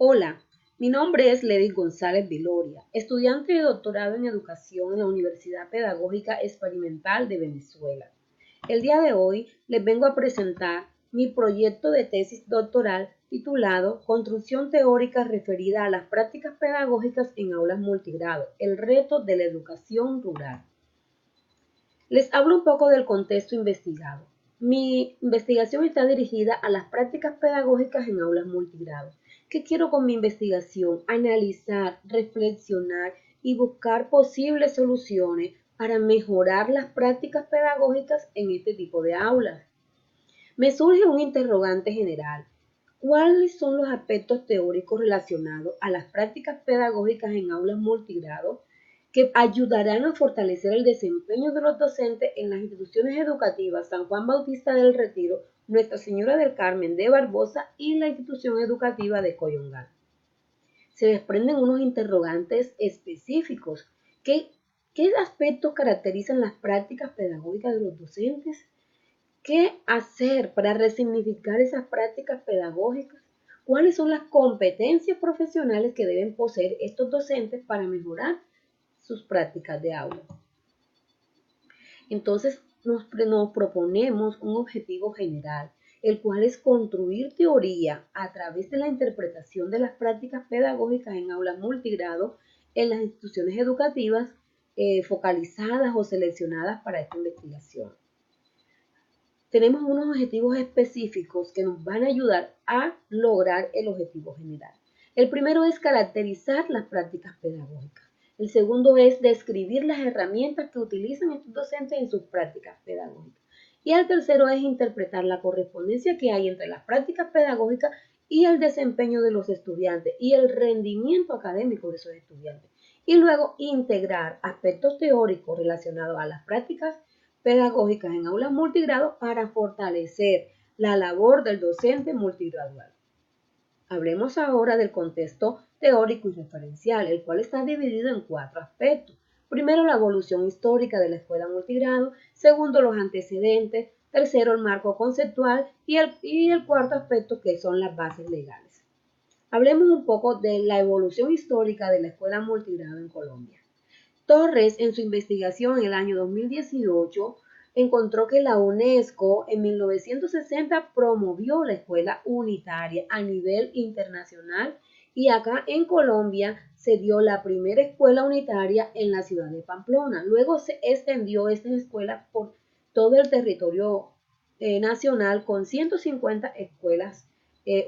Hola, mi nombre es Lady González Viloria, estudiante de doctorado en educación en la Universidad Pedagógica Experimental de Venezuela. El día de hoy les vengo a presentar mi proyecto de tesis doctoral titulado Construcción teórica referida a las prácticas pedagógicas en aulas multigrado, el reto de la educación rural. Les hablo un poco del contexto investigado. Mi investigación está dirigida a las prácticas pedagógicas en aulas multigrado. ¿Qué quiero con mi investigación? Analizar, reflexionar y buscar posibles soluciones para mejorar las prácticas pedagógicas en este tipo de aulas. Me surge un interrogante general. ¿Cuáles son los aspectos teóricos relacionados a las prácticas pedagógicas en aulas multigrado que ayudarán a fortalecer el desempeño de los docentes en las instituciones educativas San Juan Bautista del Retiro, Nuestra Señora del Carmen de Barbosa y la institución educativa de Coyongal? Se desprenden unos interrogantes específicos. ¿Qué aspectos caracterizan las prácticas pedagógicas de los docentes? ¿Qué hacer para resignificar esas prácticas pedagógicas? ¿Cuáles son las competencias profesionales que deben poseer estos docentes para mejorar sus prácticas de aula? Entonces nos proponemos un objetivo general, el cual es construir teoría a través de la interpretación de las prácticas pedagógicas en aulas multigrado en las instituciones educativas focalizadas o seleccionadas para esta investigación. Tenemos unos objetivos específicos que nos van a ayudar a lograr el objetivo general. El primero es caracterizar las prácticas pedagógicas. El segundo es describir las herramientas que utilizan estos docentes en sus prácticas pedagógicas. Y el tercero es interpretar la correspondencia que hay entre las prácticas pedagógicas y el desempeño de los estudiantes y el rendimiento académico de esos estudiantes. Y luego integrar aspectos teóricos relacionados a las prácticas pedagógicas en aulas multigrado para fortalecer la labor del docente multigradual. Hablemos ahora del contexto teórico y referencial, el cual está dividido en 4 aspectos. Primero, la evolución histórica de la escuela multigrado. Segundo, los antecedentes. Tercero, el marco conceptual. Y el cuarto aspecto, que son las bases legales. Hablemos un poco de la evolución histórica de la escuela multigrado en Colombia. Torres, en su investigación en el año 2018, encontró que la UNESCO en 1960 promovió la escuela unitaria a nivel internacional y acá en Colombia se dio la primera escuela unitaria en la ciudad de Pamplona. Luego se extendió esta escuela por todo el territorio nacional con 150 escuelas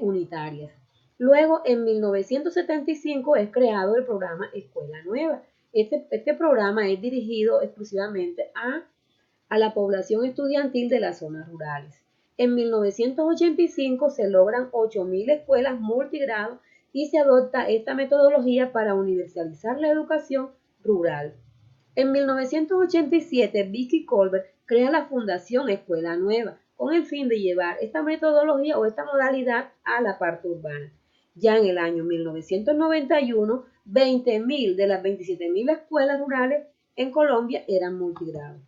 unitarias. Luego, en 1975 es creado el programa Escuela Nueva. Este programa es dirigido exclusivamente a la población estudiantil de las zonas rurales. En 1985 se logran 8.000 escuelas multigrado y se adopta esta metodología para universalizar la educación rural. En 1987, Vicky Colbert crea la Fundación Escuela Nueva con el fin de llevar esta metodología o esta modalidad a la parte urbana. Ya en el año 1991, 20.000 de las 27.000 escuelas rurales en Colombia eran multigrado.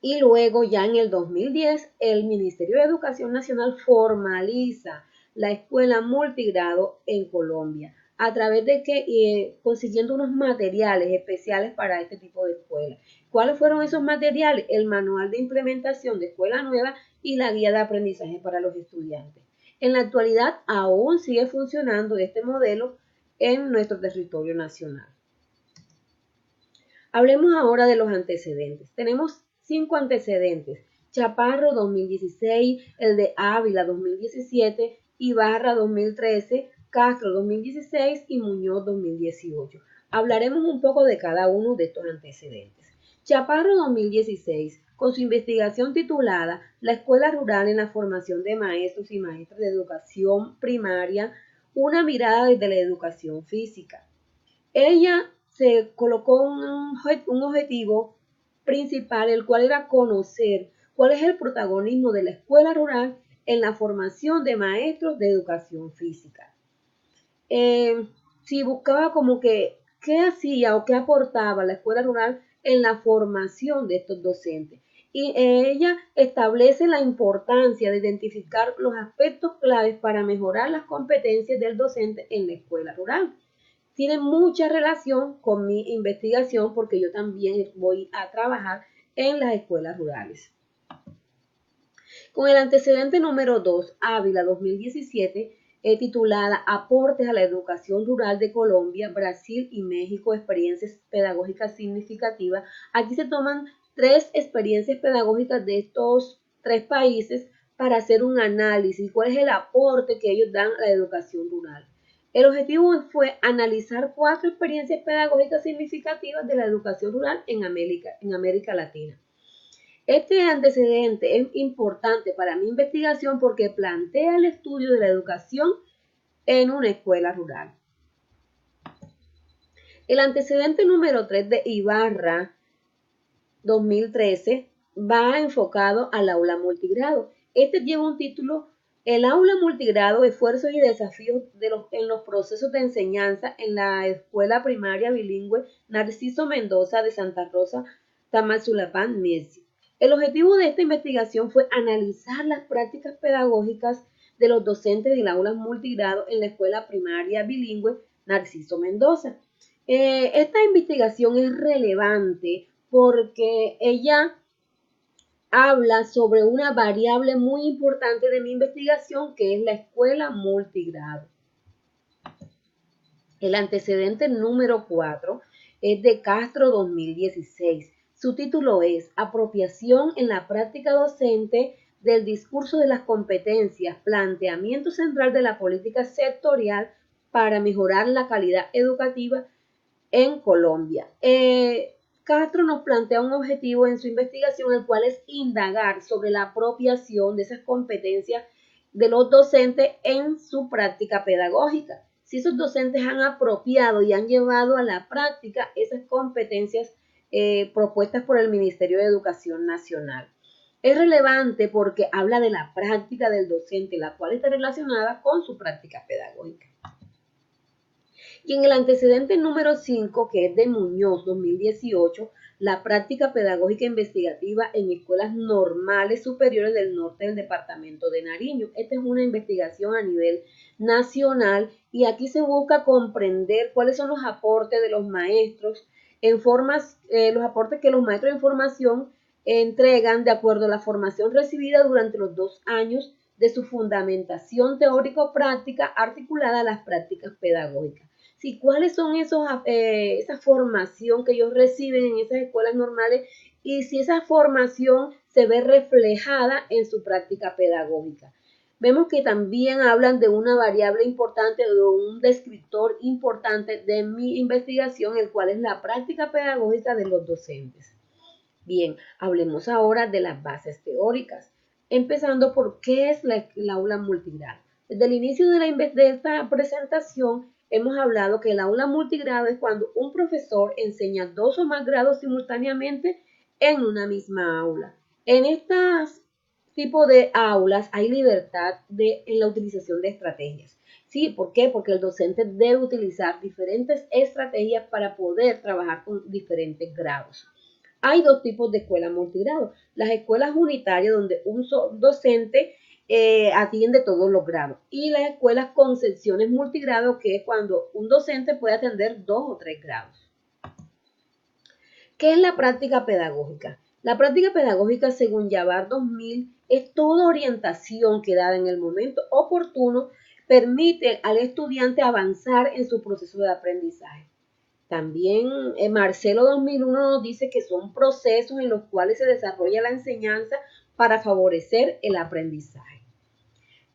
Y luego, ya en el 2010, el Ministerio de Educación Nacional formaliza la escuela multigrado en Colombia, a través de que consiguiendo unos materiales especiales para este tipo de escuelas. ¿Cuáles fueron esos materiales? El manual de implementación de escuela nueva y la guía de aprendizaje para los estudiantes. En la actualidad aún sigue funcionando este modelo en nuestro territorio nacional. Hablemos ahora de los antecedentes. Tenemos 5 antecedentes: Chaparro 2016, el de Ávila 2017, Ibarra 2013, Castro 2016 y Muñoz 2018. Hablaremos un poco de cada uno de estos antecedentes. Chaparro 2016, con su investigación titulada La escuela rural en la formación de maestros y maestras de educación primaria, una mirada desde la educación física. Ella se colocó un objetivo principal, el cual era conocer cuál es el protagonismo de la escuela rural en la formación de maestros de educación física. Si buscaba como que qué hacía o qué aportaba la escuela rural en la formación de estos docentes. y ella establece la importancia de identificar los aspectos claves para mejorar las competencias del docente en la escuela rural. Tiene mucha relación con mi investigación porque yo también voy a trabajar en las escuelas rurales. Con el antecedente número 2, Ávila 2017, titulada Aportes a la educación rural de Colombia, Brasil y México, experiencias pedagógicas significativas. Aquí se toman 3 experiencias pedagógicas de estos 3 países para hacer un análisis, cuál es el aporte que ellos dan a la educación rural. El objetivo fue analizar 4 experiencias pedagógicas significativas de la educación rural en América Latina. Este antecedente es importante para mi investigación porque plantea el estudio de la educación en una escuela rural. El antecedente número 3 de Ibarra 2013 va enfocado al aula multigrado. Este lleva un título: El aula multigrado, esfuerzos y desafíos en los procesos de enseñanza en la escuela primaria bilingüe Narciso Mendoza de Santa Rosa, Tamazulapán, México. El objetivo de esta investigación fue analizar las prácticas pedagógicas de los docentes del aula multigrado en la escuela primaria bilingüe Narciso Mendoza. Esta investigación es relevante porque ella habla sobre una variable muy importante de mi investigación, que es la escuela multigrado. El antecedente número 4 es de Castro 2016. Su título es Apropiación en la práctica docente del discurso de las competencias, planteamiento central de la política sectorial para mejorar la calidad educativa en Colombia. Castro nos plantea un objetivo en su investigación, el cual es indagar sobre la apropiación de esas competencias de los docentes en su práctica pedagógica. Si esos docentes han apropiado y han llevado a la práctica esas competencias propuestas por el Ministerio de Educación Nacional. Es relevante porque habla de la práctica del docente, la cual está relacionada con su práctica pedagógica. Y en el antecedente número 5, que es de Muñoz 2018, la práctica pedagógica investigativa en escuelas normales superiores del norte del departamento de Nariño. Esta es una investigación a nivel nacional y aquí se busca comprender cuáles son los aportes de los maestros los aportes que los maestros en formación entregan de acuerdo a la formación recibida durante los 2 años de su fundamentación teórico-práctica articulada a las prácticas pedagógicas. Sí, cuáles son esa formación que ellos reciben en esas escuelas normales y si esa formación se ve reflejada en su práctica pedagógica. Vemos que también hablan de una variable importante, de un descriptor importante de mi investigación, el cual es la práctica pedagógica de los docentes. Bien, hablemos ahora de las bases teóricas, empezando por qué es la aula multigrado. Desde el inicio de esta presentación, hemos hablado que el aula multigrado es cuando un profesor enseña 2 o más grados simultáneamente en una misma aula. En estos tipos de aulas hay libertad en la utilización de estrategias. ¿Sí? ¿Por qué? Porque el docente debe utilizar diferentes estrategias para poder trabajar con diferentes grados. Hay 2 tipos de escuelas multigrado. Las escuelas unitarias donde un docente atiende todos los grados y las escuelas con secciones multigrado, que es cuando un docente puede atender 2 o 3 grados. ¿Qué es la práctica pedagógica? La práctica pedagógica, según Yavar 2000, es toda orientación que dada en el momento oportuno permite al estudiante avanzar en su proceso de aprendizaje. También Marcelo 2001 nos dice que son procesos en los cuales se desarrolla la enseñanza para favorecer el aprendizaje.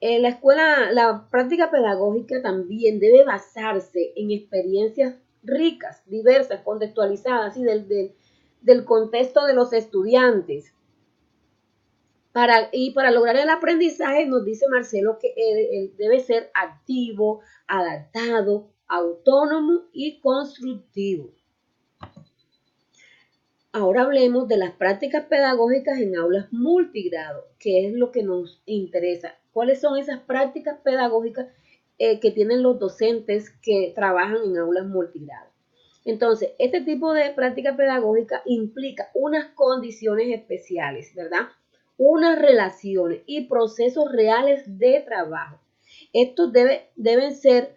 La práctica pedagógica también debe basarse en experiencias ricas, diversas, contextualizadas y del contexto de los estudiantes. Para lograr el aprendizaje, nos dice Marcelo que debe ser activo, adaptado, autónomo y constructivo. Ahora hablemos de las prácticas pedagógicas en aulas multigrado, que es lo que nos interesa. ¿Cuáles son esas prácticas pedagógicas que tienen los docentes que trabajan en aulas multigrado? Entonces, este tipo de práctica pedagógica implica unas condiciones especiales, ¿verdad? Unas relaciones y procesos reales de trabajo. Estos deben ser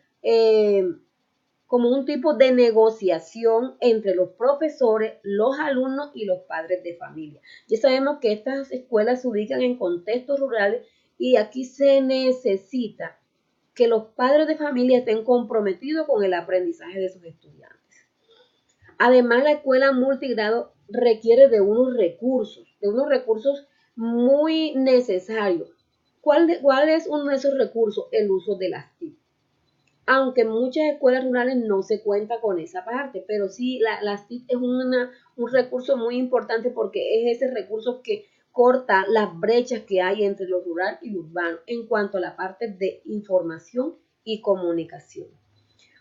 como un tipo de negociación entre los profesores, los alumnos y los padres de familia. Ya sabemos que estas escuelas se ubican en contextos rurales y aquí se necesita que los padres de familia estén comprometidos con el aprendizaje de sus estudiantes. Además, la escuela multigrado requiere de unos recursos muy necesarios. ¿Cuál es uno de esos recursos? El uso de las TIC. Aunque en muchas escuelas rurales no se cuenta con esa parte, pero sí las TIC es un recurso muy importante porque es ese recurso que corta las brechas que hay entre lo rural y lo urbano en cuanto a la parte de información y comunicación.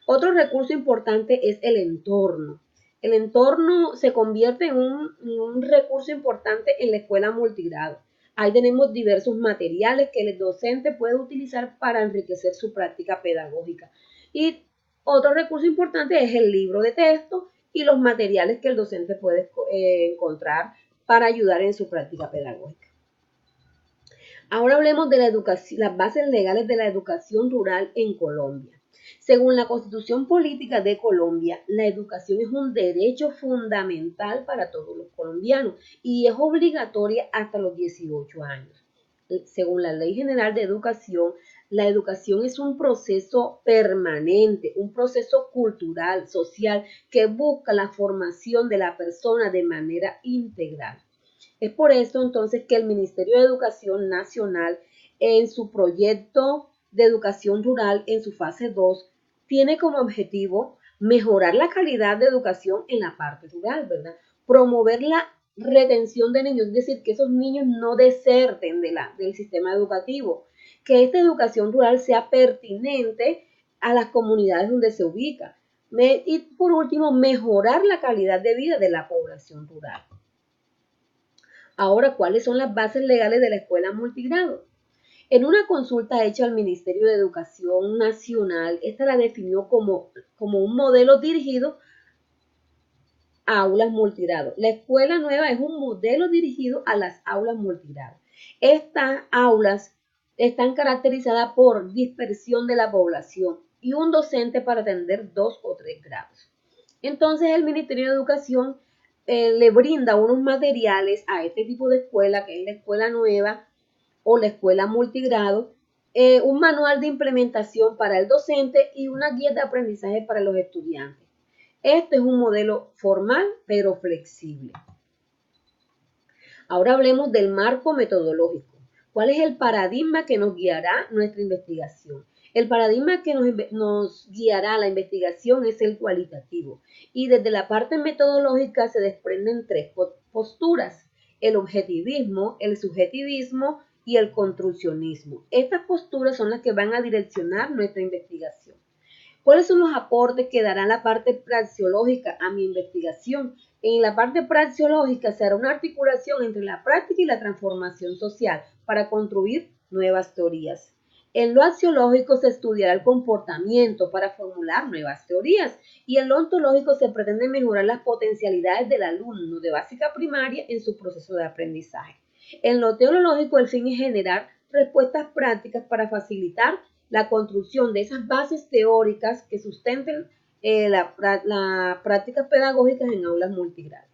Otro recurso importante es el entorno. El entorno se convierte en un recurso importante en la escuela multigrado. Ahí tenemos diversos materiales que el docente puede utilizar para enriquecer su práctica pedagógica. Y otro recurso importante es el libro de texto y los materiales que el docente puede encontrar para ayudar en su práctica pedagógica. Ahora hablemos de la educación, las bases legales de la educación rural en Colombia. Según la Constitución Política de Colombia, la educación es un derecho fundamental para todos los colombianos y es obligatoria hasta los 18 años. Según la Ley General de Educación, la educación es un proceso permanente, un proceso cultural, social, que busca la formación de la persona de manera integral. Es por esto entonces que el Ministerio de Educación Nacional en su proyecto de educación rural en su fase 2 tiene como objetivo mejorar la calidad de educación en la parte rural, ¿verdad? Promover la retención de niños, es decir, que esos niños no deserten del sistema educativo, que esta educación rural sea pertinente a las comunidades donde se ubica. Y por último, mejorar la calidad de vida de la población rural. Ahora, ¿cuáles son las bases legales de la escuela multigrado? En una consulta hecha al Ministerio de Educación Nacional, esta la definió como un modelo dirigido a aulas multigrado. La escuela nueva es un modelo dirigido a las aulas multigrado. Estas aulas están caracterizadas por dispersión de la población y un docente para atender 2 o 3 grados. Entonces el Ministerio de Educación le brinda unos materiales a este tipo de escuela, que es la escuela nueva o la escuela multigrado, un manual de implementación para el docente y una guía de aprendizaje para los estudiantes. Este es un modelo formal pero flexible. Ahora hablemos del marco metodológico. ¿Cuál es el paradigma que nos guiará nuestra investigación? El paradigma que nos guiará la investigación es el cualitativo y desde la parte metodológica se desprenden 3 posturas: el objetivismo, el subjetivismo y el construccionismo. Estas posturas son las que van a direccionar nuestra investigación. ¿Cuáles son los aportes que dará la parte praxeológica a mi investigación? En la parte praxeológica se hará una articulación entre la práctica y la transformación social para construir nuevas teorías. En lo axiológico se estudiará el comportamiento para formular nuevas teorías y en lo ontológico se pretende mejorar las potencialidades del alumno de básica primaria en su proceso de aprendizaje. En lo teológico el fin es generar respuestas prácticas para facilitar la construcción de esas bases teóricas que sustenten las prácticas pedagógicas en aulas multigrado.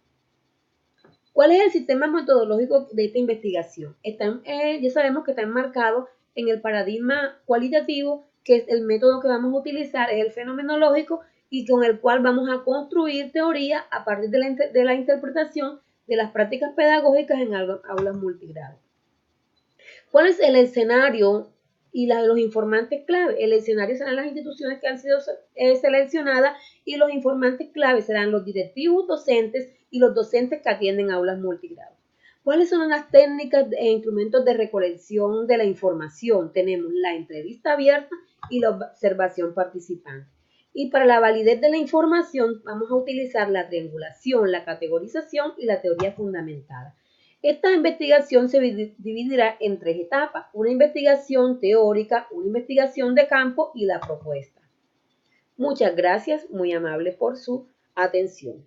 ¿Cuál es el sistema metodológico de esta investigación? Ya sabemos que está enmarcado en el paradigma cualitativo, que es el método que vamos a utilizar, es el fenomenológico, y con el cual vamos a construir teoría a partir de la interpretación de las prácticas pedagógicas en aulas multigrado. ¿Cuál es el escenario y los informantes clave? El escenario serán las instituciones que han sido seleccionadas y los informantes clave serán los directivos docentes y los docentes que atienden aulas multigrado. ¿Cuáles son las técnicas e instrumentos de recolección de la información? Tenemos la entrevista abierta y la observación participante. Y para la validez de la información vamos a utilizar la triangulación, la categorización y la teoría fundamentada. Esta investigación se dividirá en 3 etapas: una investigación teórica, una investigación de campo y la propuesta. Muchas gracias, muy amable por su Atención.